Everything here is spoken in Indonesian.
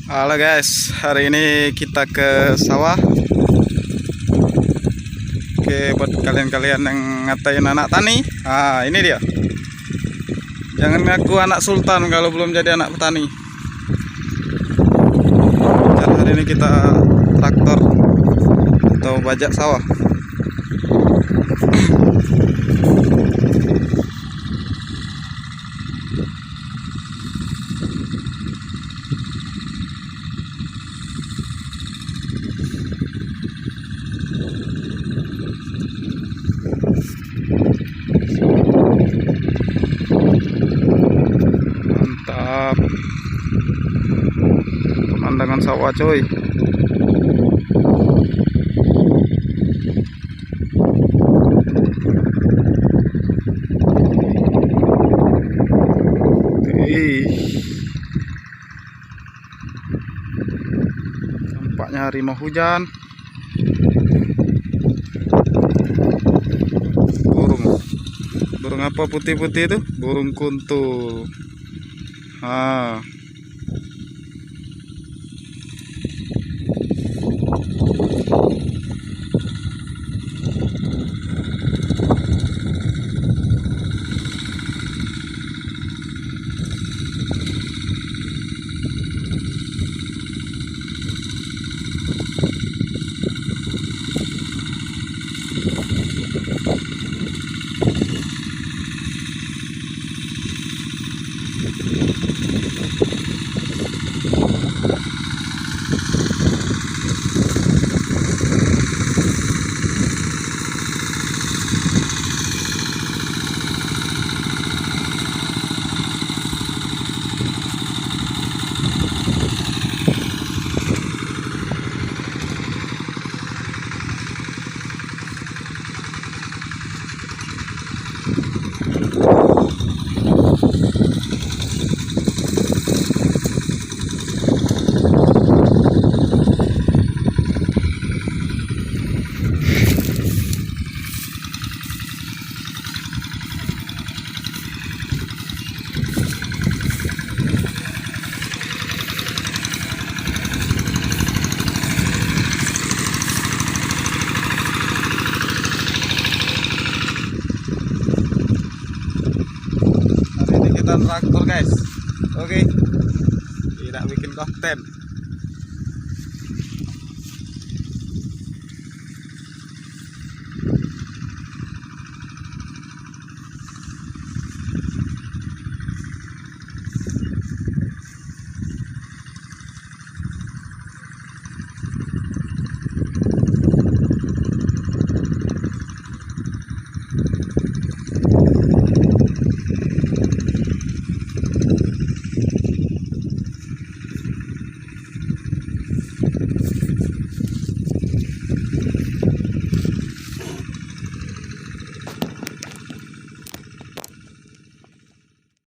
Halo guys, hari ini kita ke sawah. Oke, buat kalian-kalian yang ngatain anak tani, ini dia. Jangan ngaku anak sultan kalau belum jadi anak petani. Dan hari ini kita traktor atau bajak sawah. Mantap, pemandangan sawah coy. Nampaknya hari mau hujan. Burung apa putih-putih itu? Burung kuntul. Traktor guys, oke, tidak bikin konten.